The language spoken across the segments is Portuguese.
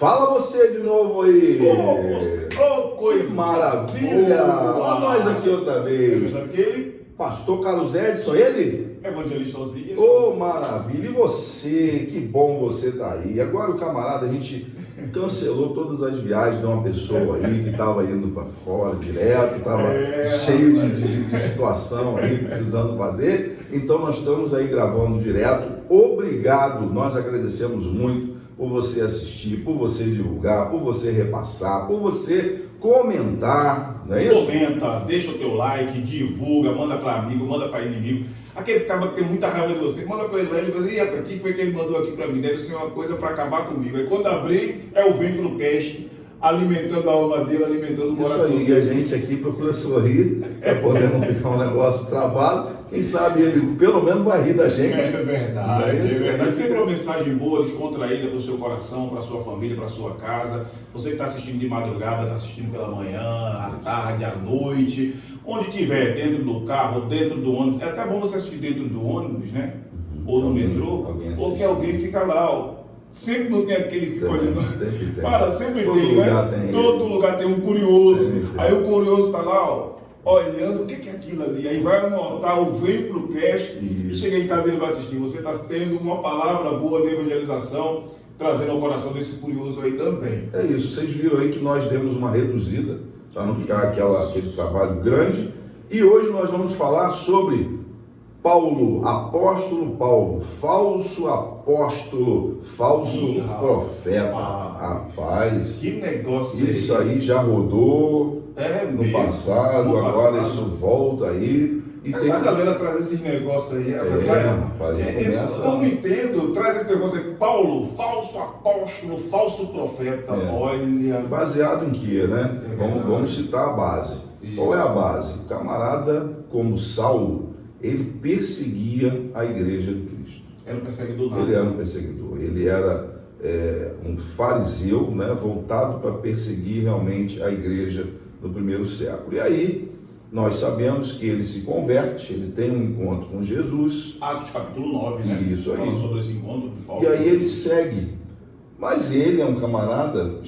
Fala você de novo aí! Coisa que maravilha! Olha nós aqui outra vez. Pastor Carlos Edson, ele? Evangelista Osias. Ô, maravilha! E você? Que bom você tá aí. Agora o camarada, a gente cancelou todas as viagens de uma pessoa aí que estava indo para fora direto, estava cheio de situação aí, precisando fazer. Então nós estamos aí gravando direto. Obrigado, nós agradecemos muito por você assistir, por você divulgar, por você repassar, por você comentar, não é isso? Comenta, deixa o teu like, divulga, manda para amigo, manda para inimigo. Aquele cara que tem muita raiva de você, manda para ele lá, ele vai dizer, rapaz, aqui foi que ele mandou aqui para mim, deve ser uma coisa para acabar comigo. Aí quando abrir, é o Vem Pro Cast, alimentando a alma dele, alimentando o coração dele. E a gente aqui procura sorrir, para poder não ficar um negócio travado. Quem sabe ele pelo menos vai rir da gente. É verdade, é verdade. Sempre uma mensagem boa, descontraída para o seu coração, para a sua família, para a sua casa. Você que está assistindo de madrugada, está assistindo pela manhã, à tarde, à noite, onde tiver, dentro do carro, dentro do ônibus. É até bom você assistir dentro do ônibus, né? Ou no metrô, ou que alguém fica lá, ó. Sempre não tem aquele que fica olhando. Fala, sempre tem, né? Todo lugar tem um curioso. Aí o curioso está lá, ó, olhando o que é aquilo ali. Aí vai anotar o Vem Pro Cast e chega em casa e ele vai assistir. Você está tendo uma palavra boa de evangelização, trazendo ao coração desse curioso aí também. É isso, vocês viram aí que nós demos uma reduzida, para não ficar aquele trabalho grande. E hoje nós vamos falar sobre Paulo, apóstolo Paulo, falso apóstolo, falso profeta. Rapaz, que negócio isso aí já rodou no passado, agora isso volta aí. E essa galera traz esses negócios aí. Rapaz, eu não entendo, traz esse negócio aí, Paulo, falso apóstolo, falso profeta, olha. Baseado em quê, né? Vamos citar a base. Isso. Qual é a base? O camarada como Saulo, ele perseguia a igreja de Cristo. Era um perseguidor, não? Ele era um perseguidor. Ele era um fariseu, né, voltado para perseguir realmente a igreja no primeiro século. E aí, nós sabemos que ele se converte, ele tem um encontro com Jesus. Atos capítulo 9, né? Isso aí. Falando sobre esse encontro de Paulo. E aí ele segue. Mas ele é um camarada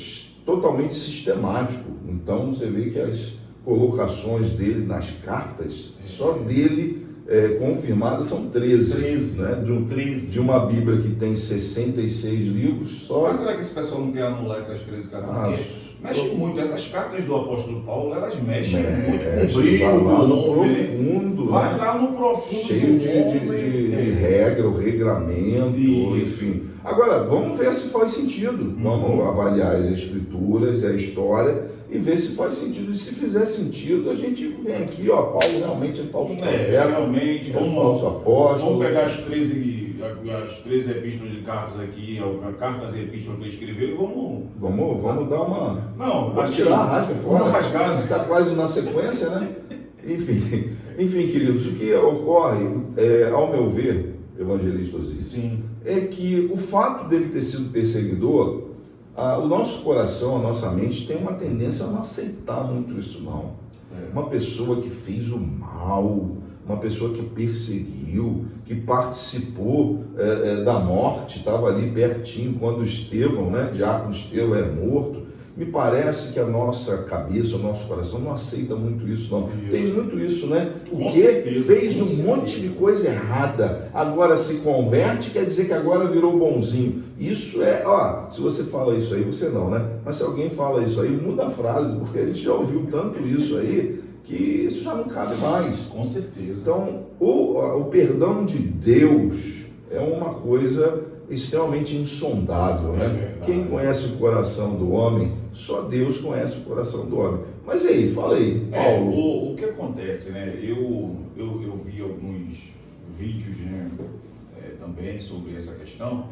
totalmente sistemático. Então, você vê que as colocações dele nas cartas, só dele confirmadas são 13, né? De uma Bíblia que tem 66 livros só. Mas será que esse pessoal não quer anular essas 13 cartas? Mexe muito, essas cartas do apóstolo Paulo, elas mexem muito com o brilho, vai lá no profundo, vai lá no profundo, cheio de regra, o regramento, enfim. Agora, vamos ver se faz sentido. Vamos avaliar as escrituras, a história e ver se faz sentido. E se fizer sentido, a gente vem aqui, ó, Paulo realmente é falso profeta, realmente, falso apóstolo. Vamos pegar as 13 epístolas de cartas aqui, cartas e epístolas que ele escreveu e vamos dar uma... vamos tirar a rasga fora. Vamos rasgar. Está quase na sequência, né? Enfim, queridos, o que ocorre, ao meu ver, evangelista Osias, é que o fato dele ter sido perseguidor, o nosso coração, a nossa mente tem uma tendência a não aceitar muito isso, não. Uma pessoa que fez o mal, uma pessoa que perseguiu, que participou da morte, estava ali pertinho quando Estevão, né, diácono Estevão é morto. Me parece que a nossa cabeça, o nosso coração não aceita muito isso, não. Tem muito isso, né? Porque fez um monte de coisa errada, agora se converte, quer dizer que agora virou bonzinho. Isso se você fala isso aí, você não, né? Mas se alguém fala isso aí, muda a frase, porque a gente já ouviu tanto isso aí, que isso já não cabe mais. Com certeza. Então, o perdão de Deus é uma coisa extremamente insondável, né? Quem conhece o coração do homem, só Deus conhece o coração do homem. Mas aí, fala aí, Paulo. O que acontece, né? Eu vi alguns vídeos, né, também sobre essa questão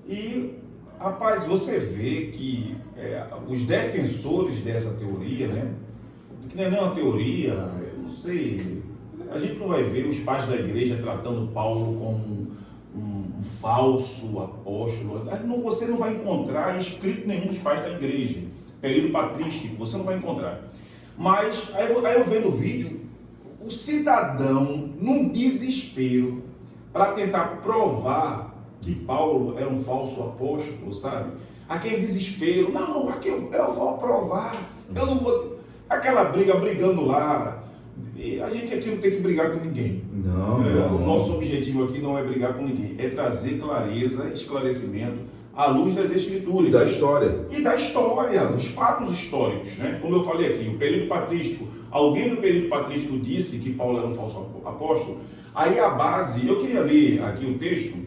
e, rapaz, você vê que os defensores dessa teoria, né, que não é nem uma teoria, eu não sei, a gente não vai ver os pais da igreja tratando Paulo como um falso apóstolo. Você não vai encontrar escrito nenhum dos pais da igreja, período patrístico, você não vai encontrar. Mas aí eu vendo o vídeo, o cidadão num desespero para tentar provar que Paulo era um falso apóstolo, sabe? aquele desespero, não, aqui eu vou aprovar, eu não vou... Aquela briga, brigando lá. E a gente aqui não tem que brigar com ninguém. Não. O nosso objetivo aqui não é brigar com ninguém, é trazer clareza, esclarecimento à luz das Escrituras. Da história. E da história, os fatos históricos, né? Como eu falei aqui, o período patrístico, alguém do período patrístico disse que Paulo era um falso apóstolo. Aí a base, eu queria ler aqui o texto,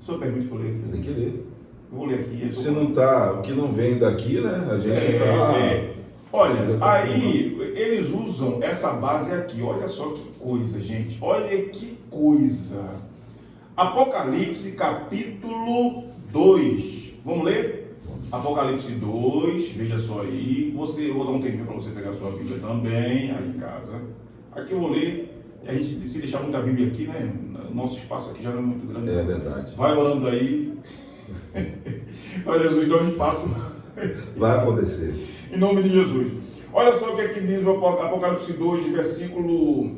o senhor permite que eu leia? Tem que ler. Eu vou ler aqui. Se não tá, o que não vem daqui, né? A gente Olha, aí eles usam essa base aqui, olha só que coisa, gente, olha que coisa. Apocalipse capítulo 2, vamos ler? Apocalipse 2, veja só aí, eu vou dar um tempinho para você pegar a sua Bíblia também, aí em casa. Aqui eu vou ler, a gente, se deixar muita Bíblia aqui, né, nosso espaço aqui já não é muito grande. É verdade. Vai orando aí, para Jesus dar um espaço. Vai acontecer. Em nome de Jesus. Olha só o que aqui diz o Apocalipse 2, versículo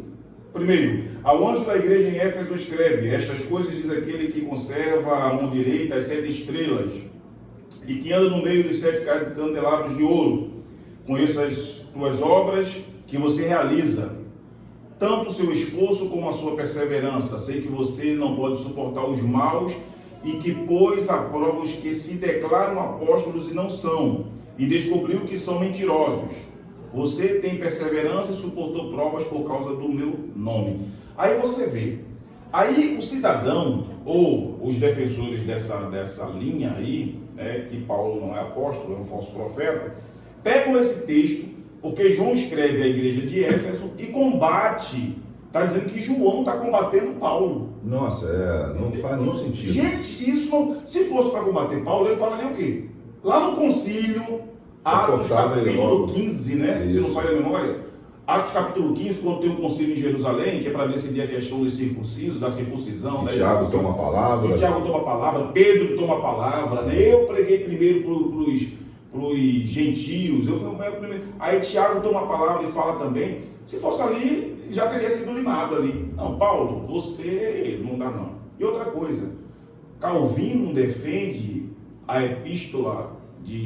1. Ao anjo da igreja em Éfeso escreve: estas coisas diz aquele que conserva a mão direita as 7 estrelas e que anda no meio dos 7 candelabros de ouro. Conheço as tuas obras que você realiza, tanto o seu esforço como a sua perseverança. Sei que você não pode suportar os maus e que pôs à prova os que se declaram apóstolos e não são, e descobriu que são mentirosos. Você tem perseverança e suportou provas por causa do meu nome. Aí você vê. Aí o cidadão, ou os defensores dessa linha aí, né, que Paulo não é apóstolo, é um falso profeta, pegam esse texto, porque João escreve à igreja de Éfeso e combate. Está dizendo que João está combatendo Paulo. Nossa, não faz nenhum sentido. Gente, isso não... Se fosse para combater Paulo, ele falaria o quê? Lá no concílio, Atos capítulo 15, né? Isso. Se não falha a memória. Atos capítulo 15, quando tem um concílio em Jerusalém, que é para decidir a questão dos circuncisos, da circuncisão. E Tiago toma a palavra. E Tiago toma a palavra, Pedro toma a palavra. Né? Eu preguei primeiro para os gentios, eu fui o primeiro. Aí Tiago toma a palavra e fala também. Se fosse ali, já teria sido limado ali. Não, Paulo, você não dá não. E outra coisa, Calvino defende a epístola,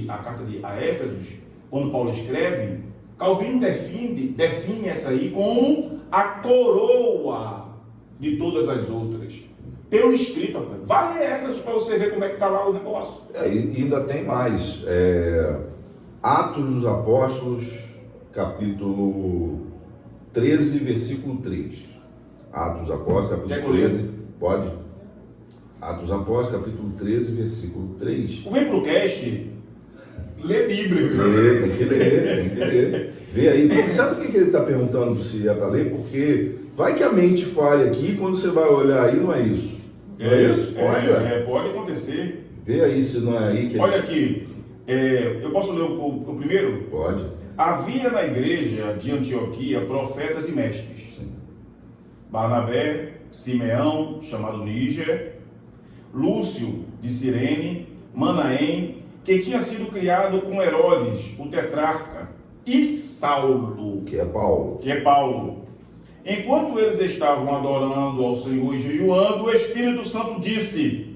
a carta a Éfesos, quando Paulo escreve, Calvino define essa aí como a coroa de todas as outras. Pelo escrito, rapaz. Vai ler Éfesos para você ver como é que está lá o negócio. E ainda tem mais. Atos dos Apóstolos, capítulo 13, versículo 3. Atos dos Apóstolos, capítulo 13. Pode? Atos dos Apóstolos, capítulo 13, versículo 3. Vem para o cast, lê Bíblia. Tem que ler. Vê aí. Porque sabe o que ele está perguntando se é para ler? Porque vai que a mente falha aqui, quando você vai olhar aí, não é isso. Não é isso? Pode acontecer. Vê aí se não é aí que Olha aqui, eu posso ler o primeiro? Pode. Havia na igreja de Antioquia profetas e mestres. Sim. Barnabé, Simeão, chamado Níger, Lúcio de Cirene, Manaém, que tinha sido criado com Herodes, o tetrarca, e Saulo, Que é Paulo. Enquanto eles estavam adorando ao Senhor e jejuando, o Espírito Santo disse: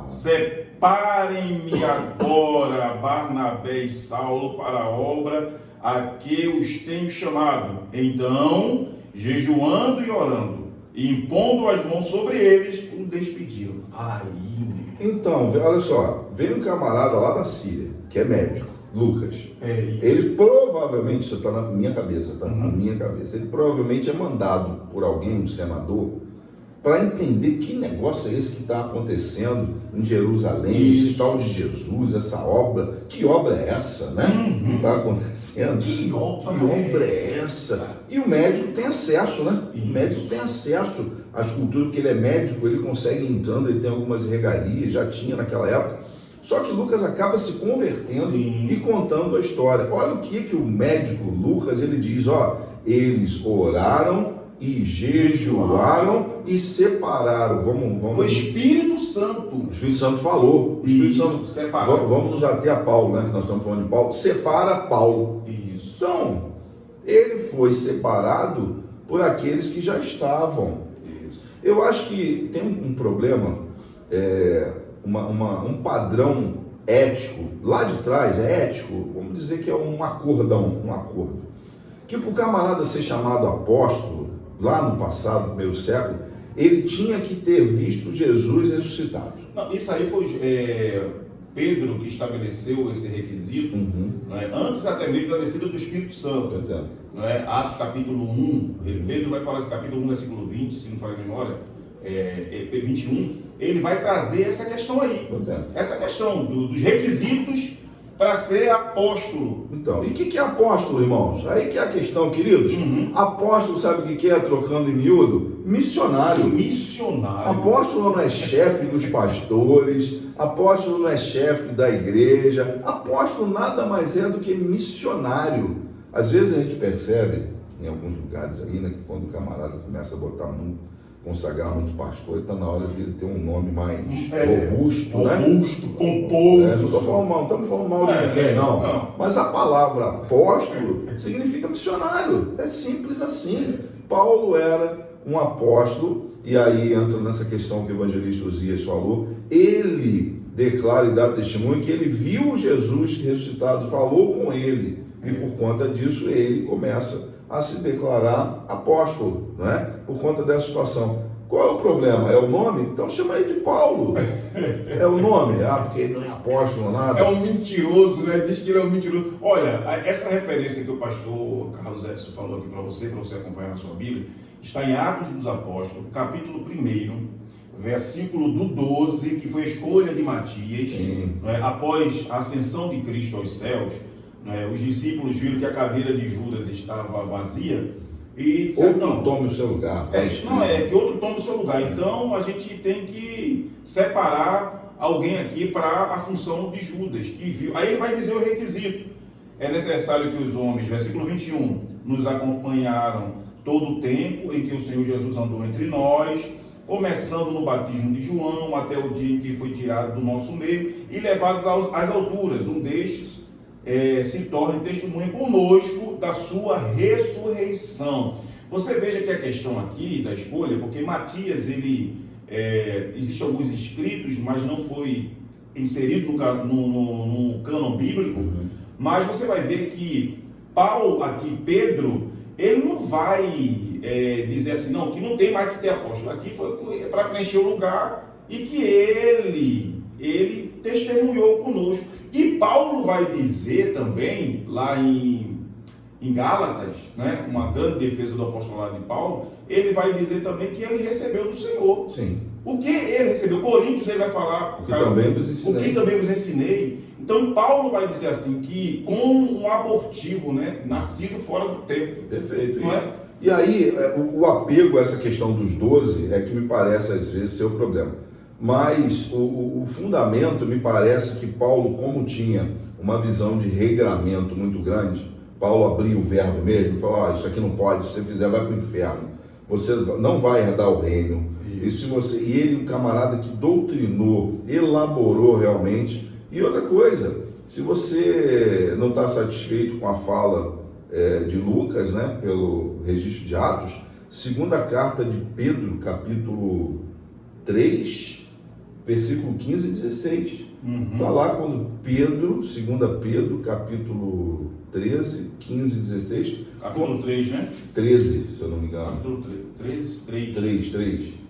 separem-me agora Barnabé e Saulo para a obra a que os tenho chamado. Então, jejuando e orando, e impondo as mãos sobre eles, o despediram. Então, olha só, veio um camarada lá da Síria, que é médico, Lucas. É isso. Ele provavelmente, isso está na minha cabeça, tá? Na minha cabeça. Ele provavelmente é mandado por alguém, um senador, para entender que negócio é esse que está acontecendo em Jerusalém, esse tal de Jesus, essa obra. Que obra é essa, né? Que está acontecendo? Que obra é essa? E o médico tem acesso, né? Isso. O médico tem acesso às culturas, porque ele é médico, ele consegue ir entrando, ele tem algumas regalias, já tinha naquela época. Só que Lucas acaba se convertendo e contando a história. Olha o que o médico Lucas, ele diz, eles oraram e jejuaram e separaram. Vamos. O Espírito Santo. O Espírito Santo falou. O Espírito Santo separou. Vamos nos ater a Paulo, né? Que nós estamos falando de Paulo. Separa Paulo. Isso. Então, ele foi separado por aqueles que já estavam. Isso. Eu acho que tem um problema, um padrão ético, lá de trás é ético, vamos dizer que é um acordão, um acordo. Que para o camarada ser chamado apóstolo, lá no passado, no primeiro século, ele tinha que ter visto Jesus ressuscitado. Não, isso aí foi Pedro que estabeleceu esse requisito, né, antes até mesmo da descida do Espírito Santo. Né, Atos capítulo 1, Pedro vai falar esse capítulo 1, versículo 20, se não falha a memória, 21, ele vai trazer essa questão aí. Essa questão dos requisitos para ser apóstolo. Então, e o que é apóstolo, irmãos? Aí que é a questão, queridos. Apóstolo, sabe o que é, trocando em miúdo? Missionário. Missionário. Apóstolo não é chefe dos pastores, apóstolo não é chefe da igreja, apóstolo nada mais é do que missionário. Às vezes a gente percebe, em alguns lugares aí, né, que quando o camarada começa a botar muito, consagrar muito pastor, está na hora de ele ter um nome mais robusto, né? Robusto, pomposo. Não estamos falando mal de ninguém, não. Mas a palavra apóstolo significa missionário. É simples assim. Paulo era um apóstolo, e aí entra nessa questão que o evangelista Osias falou. Ele declara e dá testemunho que ele viu Jesus ressuscitado, falou com ele, e por conta disso ele começa a se declarar apóstolo, não é? Por conta dessa situação. Qual é o problema? É o nome? Então chama ele de Paulo. É o nome? Porque ele não é apóstolo, nada. É um mentiroso, né? Diz que ele é um mentiroso. Olha, essa referência que o pastor Carlos Edson falou aqui para você acompanhar na sua Bíblia, está em Atos dos Apóstolos, capítulo 1, versículo do 12, que foi a escolha de Matias, né? Após a ascensão de Cristo aos céus. Os discípulos viram que a cadeira de Judas estava vazia e disseram, não tome o seu lugar. Que outro tome o seu lugar. Então a gente tem que separar alguém aqui para a função de Judas, que viu. Aí ele vai dizer o requisito. É necessário que os homens, versículo 21, nos acompanharam todo o tempo em que o Senhor Jesus andou entre nós, começando no batismo de João, até o dia em que foi tirado do nosso meio e levados às alturas. Um destes se torne testemunha conosco da sua ressurreição. Você veja que a questão aqui da escolha, porque Matias, existe alguns escritos, mas não foi inserido no cânon bíblico, mas você vai ver que Paulo, aqui, Pedro, ele não vai dizer assim, não, que não tem mais que ter apóstolo, aqui foi para preencher o lugar, e que ele testemunhou conosco. E Paulo vai dizer também, lá em Gálatas, né, uma grande defesa do apostolado de Paulo, ele vai dizer também que ele recebeu do Senhor. Sim. O que ele recebeu? Coríntios ele vai falar, o que também vos ensinei. Então Paulo vai dizer assim, que com um abortivo, né, nascido fora do tempo. Perfeito. Não é? E aí, o apego a essa questão dos 12 é que me parece às vezes ser o problema. Mas o fundamento, me parece que Paulo, como tinha uma visão de regramento muito grande, Paulo abriu o verbo mesmo e falou, isso aqui não pode, se você fizer vai para o inferno, você não vai herdar o reino. E ele, um camarada que doutrinou, elaborou realmente. E outra coisa, se você não está satisfeito com a fala de Lucas, né, pelo registro de Atos, segunda carta de Pedro, capítulo 3, versículo 15 e 16. Está lá quando Pedro, 2 Pedro, capítulo 13, 15 e 16. Capítulo 3, né? 13, se eu não me engano. Capítulo 3.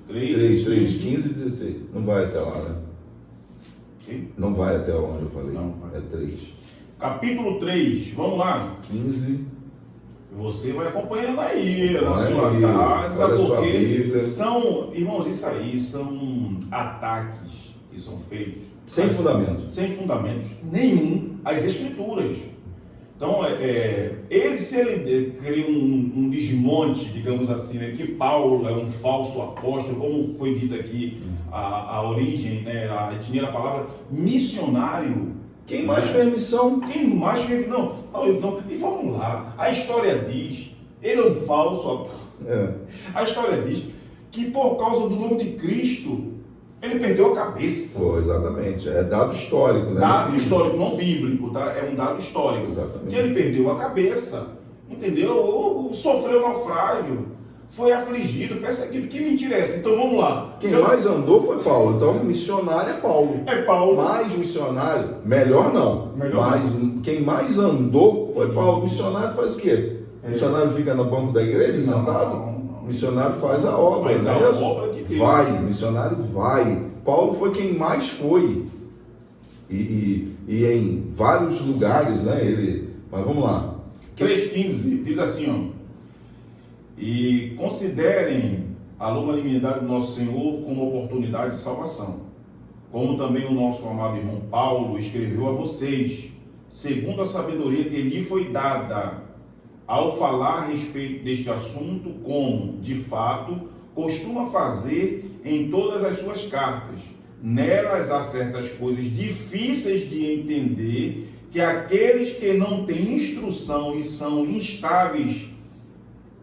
3, 15 e 16. Não vai até lá, né? Okay. Não vai até onde eu falei. Não, é 3. Capítulo 3, vamos lá. 15. Você vai acompanhando aí na sua casa, porque são, irmãos, isso aí são ataques que são feitos sem fundamentos nenhum às Escrituras. Então, se ele cria um desmonte, digamos assim, né, que Paulo é um falso apóstolo, como foi dito aqui, a origem, né, a etnia da palavra missionário. Quem mais fez missão? Quem mais fez? Não. E vamos lá. A história diz, ele é um falso. A história diz que por causa do nome de Cristo, ele perdeu a cabeça. Exatamente. É dado histórico, né? Dado histórico, não bíblico, tá? É um dado histórico. Exatamente. Que ele perdeu a cabeça, entendeu? Ou sofreu naufrágio. foi afligido, perseguido. Que mentira é essa? Então vamos lá. Quem mais andou foi Paulo. Então, missionário é Paulo. É Paulo. Mais missionário, melhor não. Mas quem mais andou foi Paulo. Missionário faz o quê? Missionário fica no banco da igreja sentado? Não. Missionário faz a obra. Faz a obra de Deus. Vai, missionário vai. Paulo foi quem mais foi. E em vários lugares, né? Mas vamos lá. 3,15 diz assim, ó. E considerem a longanimidade do nosso Senhor como oportunidade de salvação, como também o nosso amado irmão Paulo escreveu a vocês, segundo a sabedoria que lhe foi dada, ao falar a respeito deste assunto, como, de fato, costuma fazer em todas as suas cartas. Nelas há certas coisas difíceis de entender, que aqueles que não têm instrução e são instáveis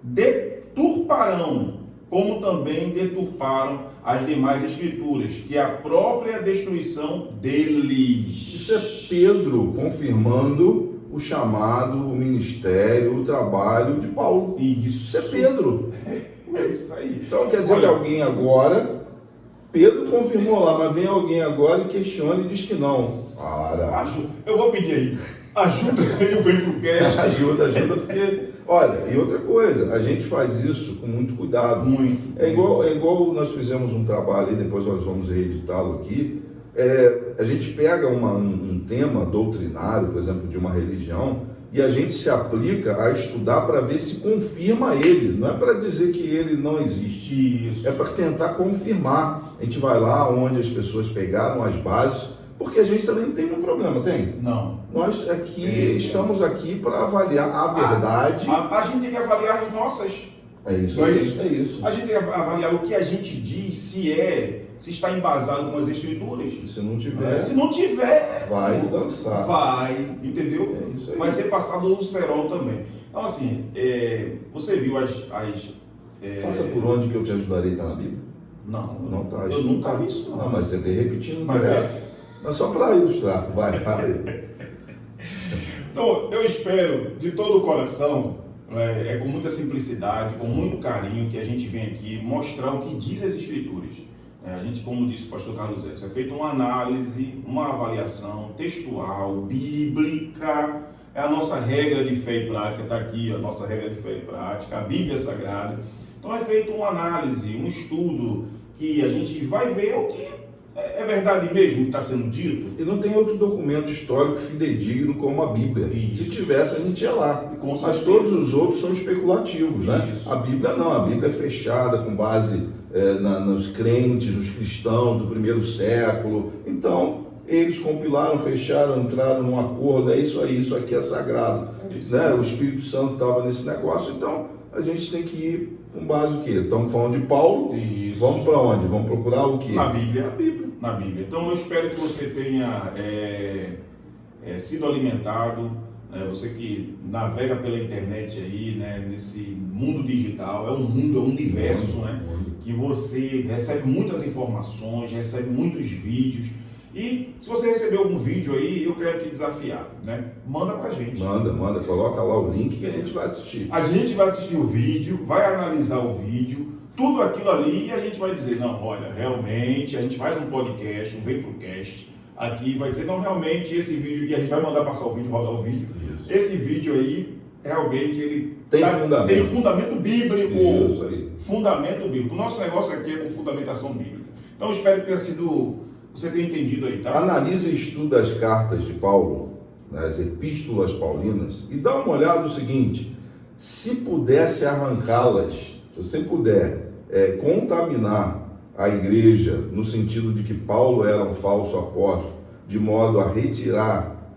deturparão, como também deturparam as demais escrituras, que é a própria destruição deles. Isso é Pedro confirmando o chamado, o ministério, o trabalho de Paulo. Isso é Pedro. É isso aí. Então quer dizer que alguém agora, Pedro confirmou lá, mas vem alguém agora e questiona e diz que não. Para. Eu vou pedir aí. Ajuda aí, eu venho pro cast. Ajuda, porque... Olha, e outra coisa, a gente faz isso com muito cuidado. Muito. É igual nós fizemos um trabalho, e depois nós vamos reeditá-lo aqui. A gente pega um tema doutrinário, por exemplo, de uma religião, e a gente se aplica a estudar para ver se confirma ele. Não é para dizer que ele não existe. Isso. É para tentar confirmar. A gente vai lá onde as pessoas pegaram as bases, porque a gente também não tem nenhum problema, tem? Não. Nós aqui estamos aqui para avaliar a verdade. A gente tem que avaliar as nossas. É isso. A gente tem que avaliar o que a gente diz, se está embasado com as escrituras. Se não tiver, vai dançar. Vai, entendeu? É isso aí. Vai ser passado o cerol também. Então assim, você viu as Faça por onde que eu te ajudarei, está na Bíblia? Não tá. Eu nunca vi isso. Não, mas você vem repetindo. Mas só para ilustrar. Vai. Então, eu espero de todo o coração, com muita simplicidade, com muito carinho, que a gente vem aqui mostrar o que diz as Escrituras. A gente, como disse o pastor Carlos Edson, é feita uma análise, uma avaliação textual, bíblica. É a nossa regra de fé e prática, está aqui a nossa regra de fé e prática, a Bíblia Sagrada. Então é feita uma análise, um estudo, que a gente vai ver o que é verdade mesmo que está sendo dito. E não tem outro documento histórico fidedigno como a Bíblia. Isso. Se tivesse, a gente ia lá. Mas certeza. todos os outros são especulativos, né? Isso. A Bíblia não, a Bíblia é fechada com base nos crentes, nos cristãos do primeiro século. Então, eles compilaram, fecharam, entraram num acordo, é isso aí, isso aqui é sagrado. Né? O Espírito Santo estava nesse negócio, então a gente tem que ir com base o quê? Estamos falando de Paulo, Isso. Vamos para onde? Vamos procurar o quê? Na Bíblia. Na Bíblia. Então eu espero que você tenha sido alimentado, você que navega pela internet aí, né, nesse mundo digital, é um mundo, é um universo, né, que você recebe muitas informações, recebe muitos vídeos. E se você recebeu algum vídeo aí, eu quero te desafiar, né? Manda pra gente. Manda, coloca lá o link que a gente vai assistir. A gente vai assistir o vídeo, vai analisar o vídeo, tudo aquilo ali, e a gente vai dizer, não, olha, realmente, a gente faz um podcast, um Vem Pro Cast, aqui vai dizer, não, realmente, esse vídeo, e a gente vai mandar passar o vídeo, rodar o vídeo. Isso. Esse vídeo aí, realmente, ele tem fundamento bíblico. Isso aí. Fundamento bíblico. O nosso negócio aqui é com fundamentação bíblica. Então, eu espero que você tenha entendido aí, tá? Analise e estuda as cartas de Paulo, né, as epístolas paulinas, e dá uma olhada no seguinte: se pudesse arrancá-las, se você puder contaminar a igreja, no sentido de que Paulo era um falso apóstolo, de modo a retirar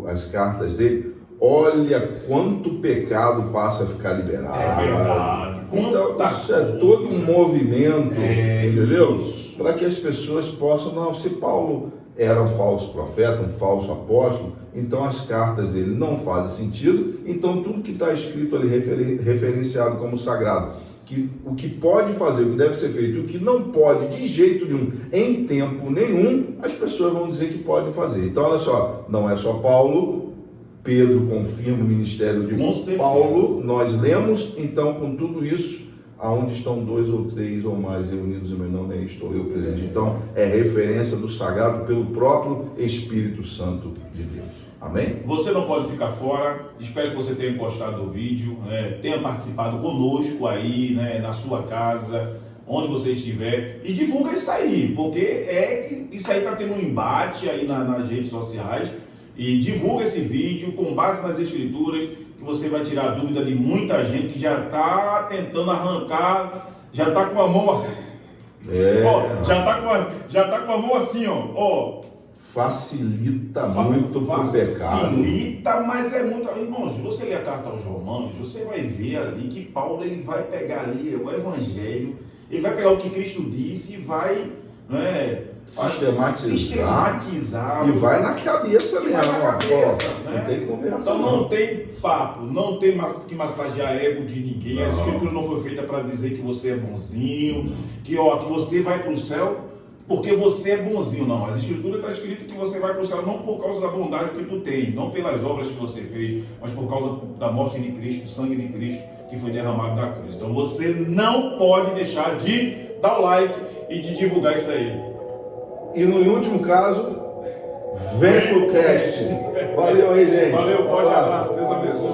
as cartas dele, olha quanto pecado passa a ficar liberado. É verdade. Então, isso é todo um movimento, entendeu? Para que as pessoas possam, não, se Paulo era um falso profeta, um falso apóstolo, então as cartas dele não fazem sentido, então tudo que está escrito ali referenciado como sagrado, que o que pode fazer, o que deve ser feito, o que não pode de jeito nenhum, em tempo nenhum, as pessoas vão dizer que pode fazer. Então olha só, não é só Paulo, Pedro confirma o ministério de Paulo, nós lemos, então com tudo isso, aonde estão 2 ou 3 ou mais reunidos em meu nome, aí estou eu presente. Então, é referência do sagrado pelo próprio Espírito Santo de Deus. Amém? Você não pode ficar fora. Espero que você tenha gostado do vídeo, né? Tenha participado conosco aí, né? Na sua casa, onde você estiver, e divulga isso aí, porque isso aí está tendo um embate aí nas redes sociais. E divulga esse vídeo com base nas escrituras, que você vai tirar a dúvida de muita gente que já está tentando arrancar, já está com a mão, ó, já tá com a mão assim, ó. Facilita muito o pecado. Facilita, mas é muito. Irmãos, você lê a carta aos Romanos, você vai ver ali que Paulo ele vai pegar ali o Evangelho, ele vai pegar o que Cristo disse e vai, né, sistematizar. E vai na cabeça mesmo. Né? Não tem conversa. Então não tem papo, não tem que massagear ego de ninguém. Não. A escritura não foi feita para dizer que você é bonzinho, que você vai para o céu porque você é bonzinho. Não, as escrituras está escrito que você vai para o céu não por causa da bondade que tu tem, não pelas obras que você fez, mas por causa da morte de Cristo, do sangue de Cristo que foi derramado na cruz. Então você não pode deixar de dar o like e de divulgar isso aí. E no último caso, vem pro cast. Valeu aí, gente. Valeu, forte abraço. Deus abençoe.